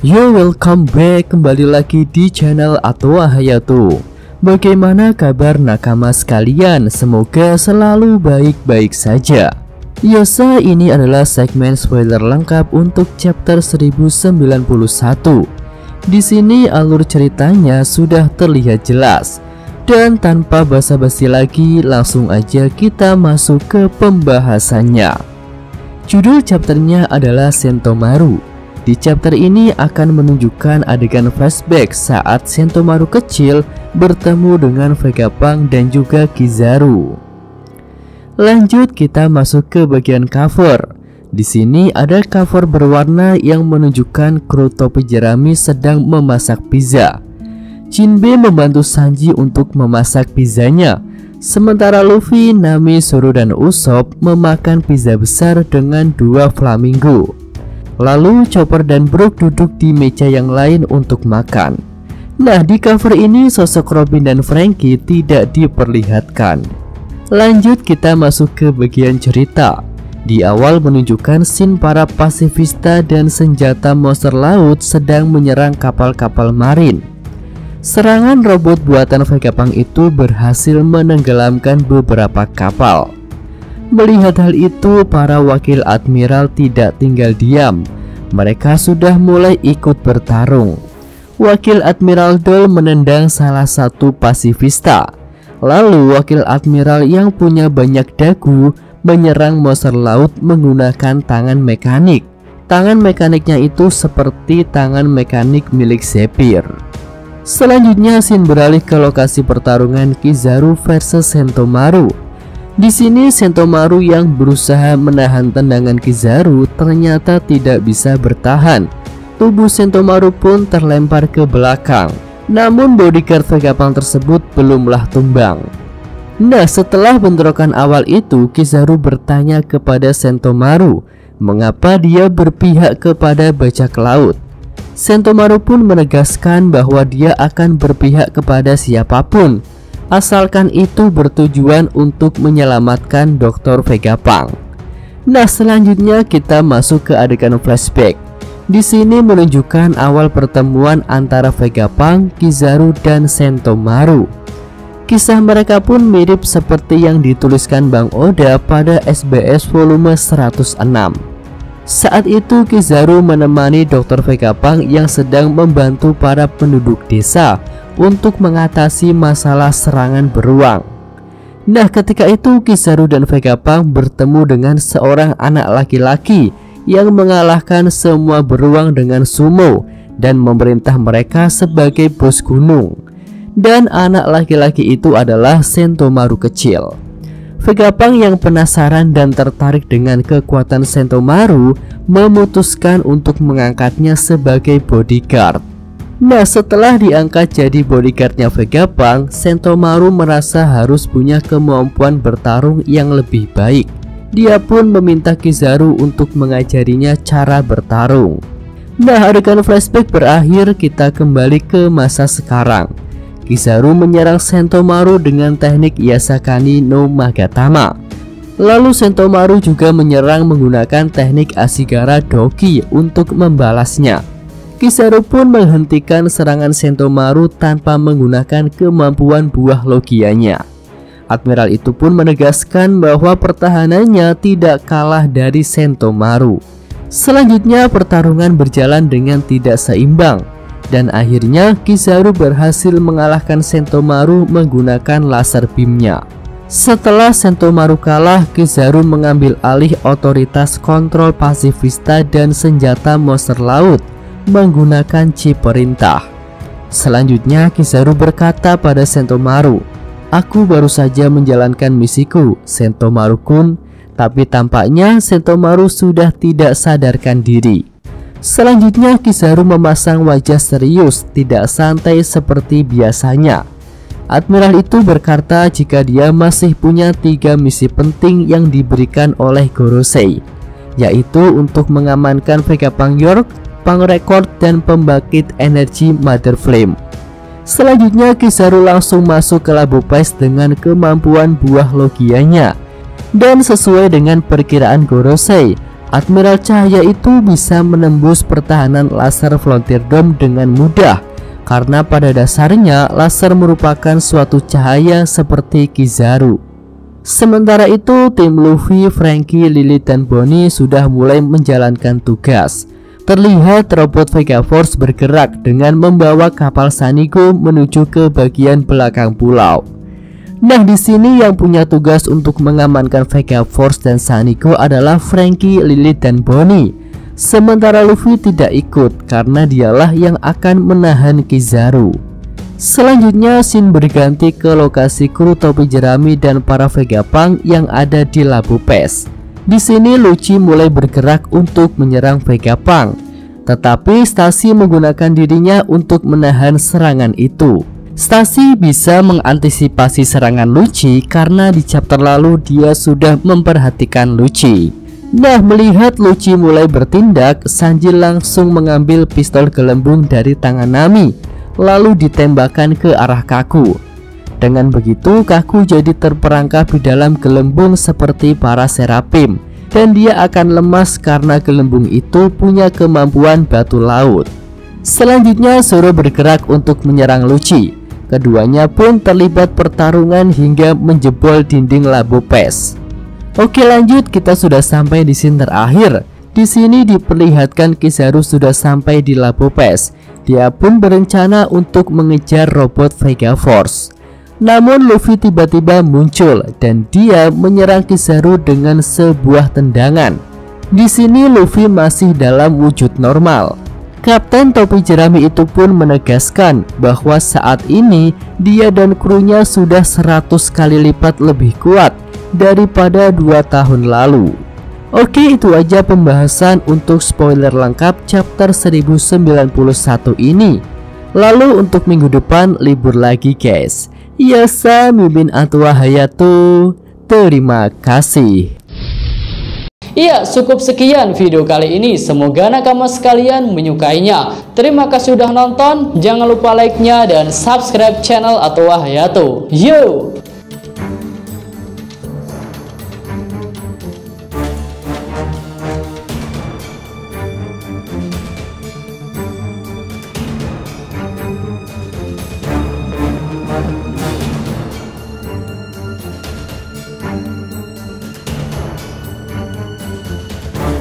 Yo, welcome back, kembali lagi di channel Atwa Hayato. Bagaimana kabar nakama sekalian? Semoga selalu baik-baik saja. Biasa ini adalah segmen spoiler lengkap untuk chapter 1091. Di sini alur ceritanya sudah terlihat jelas. Dan tanpa basa-basi lagi, langsung aja kita masuk ke pembahasannya. Judul chapternya adalah Sentomaru. Di chapter ini akan menunjukkan adegan flashback saat Sentomaru kecil bertemu dengan Vegapunk dan juga Kizaru. Lanjut kita masuk ke bagian cover. Di sini ada cover berwarna yang menunjukkan kru topi jerami sedang memasak pizza. Jinbe membantu Sanji untuk memasak pizzanya, sementara Luffy, Nami, Zoro, dan Usopp memakan pizza besar dengan 2 flamingo. Lalu Chopper dan Brook duduk di meja yang lain untuk makan. Nah, di cover ini sosok Robin dan Franky tidak diperlihatkan. Lanjut kita masuk ke bagian cerita. Di awal menunjukkan scene para pasifista dan senjata monster laut sedang menyerang kapal-kapal marin. Serangan robot buatan Vegapunk itu berhasil menenggelamkan beberapa kapal. Melihat hal itu, para wakil admiral tidak tinggal diam. Mereka sudah mulai ikut bertarung. Wakil Admiral Dol menendang salah satu pasifista. Lalu wakil admiral yang punya banyak dagu menyerang monster laut menggunakan tangan mekanik. Tangan mekaniknya itu seperti tangan mekanik milik Zephyr. Selanjutnya scene beralih ke lokasi pertarungan Kizaru versus Sentomaru. Di sini Sentomaru yang berusaha menahan tendangan Kizaru ternyata tidak bisa bertahan. Tubuh Sentomaru pun terlempar ke belakang. Namun bodyguard Vegapunk tersebut belumlah tumbang. Nah, setelah bentrokan awal itu, Kizaru bertanya kepada Sentomaru mengapa dia berpihak kepada bajak laut. Sentomaru pun menegaskan bahwa dia akan berpihak kepada siapapun, asalkan itu bertujuan untuk menyelamatkan Dr. Vegapunk. Nah, selanjutnya kita masuk ke adegan flashback. Di sini menunjukkan awal pertemuan antara Vegapunk, Kizaru, dan Sentomaru. Kisah mereka pun mirip seperti yang dituliskan Bang Oda pada SBS volume 106. Saat itu Kizaru menemani Dr. Vegapunk yang sedang membantu para penduduk desa untuk mengatasi masalah serangan beruang. Nah, ketika itu Kizaru dan Vegapunk bertemu dengan seorang anak laki-laki yang mengalahkan semua beruang dengan sumo dan memerintah mereka sebagai bos gunung. Dan anak laki-laki itu adalah Sentomaru kecil. Vegapunk yang penasaran dan tertarik dengan kekuatan Sentomaru memutuskan untuk mengangkatnya sebagai bodyguard. Nah, setelah diangkat jadi bodyguardnya Vegapunk, Sentomaru merasa harus punya kemampuan bertarung yang lebih baik. Dia pun meminta Kizaru untuk mengajarinya cara bertarung. Nah, adegan flashback berakhir, kita kembali ke masa sekarang. Kizaru menyerang Sentomaru dengan teknik Yasakani no Magatama. Lalu Sentomaru juga menyerang menggunakan teknik Ashigara Doki untuk membalasnya. Kizaru pun menghentikan serangan Sentomaru tanpa menggunakan kemampuan buah logianya. Admiral itu pun menegaskan bahwa pertahanannya tidak kalah dari Sentomaru. Selanjutnya pertarungan berjalan dengan tidak seimbang, dan akhirnya Kizaru berhasil mengalahkan Sentomaru menggunakan laser beamnya. Setelah Sentomaru kalah, Kizaru mengambil alih otoritas kontrol pasifista dan senjata monster laut menggunakan chip perintah. Selanjutnya Kizaru berkata pada Sentomaru, "Aku baru saja menjalankan misiku, Sentomaru-kun." Tapi tampaknya Sentomaru sudah tidak sadarkan diri. Selanjutnya Kizaru memasang wajah serius, tidak santai seperti biasanya. Admiral itu berkata jika dia masih punya 3 misi penting yang diberikan oleh Gorosei, yaitu untuk mengamankan Vegapunk York, Punk Record, dan pembangkit energi Mother Flame. Selanjutnya Kizaru langsung masuk ke Labu Pais dengan kemampuan buah logianya. Dan sesuai dengan perkiraan Gorosei, Admiral Cahaya itu bisa menembus pertahanan laser Frontier Dome dengan mudah, karena pada dasarnya laser merupakan suatu cahaya seperti Kizaru. Sementara itu, tim Luffy, Franky, Lilith, dan Bonnie sudah mulai menjalankan tugas. Terlihat robot Vega Force bergerak dengan membawa kapal Sanigo menuju ke bagian belakang pulau. Nah, di sini yang punya tugas untuk mengamankan Vega Force dan Sanigo adalah Franky, Lilith, dan Bonnie. Sementara Luffy tidak ikut karena dialah yang akan menahan Kizaru. Selanjutnya, scene berganti ke lokasi kru topi jerami dan para Vegapunk yang ada di Labu Pes. Di sini Lucci mulai bergerak untuk menyerang Vegapunk, tetapi Stacy menggunakan dirinya untuk menahan serangan itu. Stacy bisa mengantisipasi serangan Lucci karena di chapter lalu dia sudah memperhatikan Lucci. Nah, melihat Lucci mulai bertindak, Sanji langsung mengambil pistol gelembung dari tangan Nami lalu ditembakkan ke arah Kaku. Dengan begitu, Kaku jadi terperangkap di dalam gelembung seperti para Serapim, dan dia akan lemas karena gelembung itu punya kemampuan batu laut. Selanjutnya, Zoro bergerak untuk menyerang Lucci. Keduanya pun terlibat pertarungan hingga menjebol dinding Labu Pes. Oke, lanjut, kita sudah sampai di scene terakhir. Di sini diperlihatkan Kizaru sudah sampai di Labu Pes. Dia pun berencana untuk mengejar robot Vega Force. Namun Luffy tiba-tiba muncul dan dia menyerang Kizaru dengan sebuah tendangan. Di sini Luffy masih dalam wujud normal. Kapten topi jerami itu pun menegaskan bahwa saat ini dia dan krunya sudah 100 kali lipat lebih kuat daripada 2 tahun lalu. Oke, itu aja pembahasan untuk spoiler lengkap chapter 1091 ini. Lalu untuk minggu depan libur lagi guys. Yasa mimin atwa hayatu. Terima kasih. Iya, cukup sekian video kali ini. Semoga nakama sekalian menyukainya. Terima kasih sudah nonton. Jangan lupa like-nya dan subscribe channel Atwa Hayato. Yo!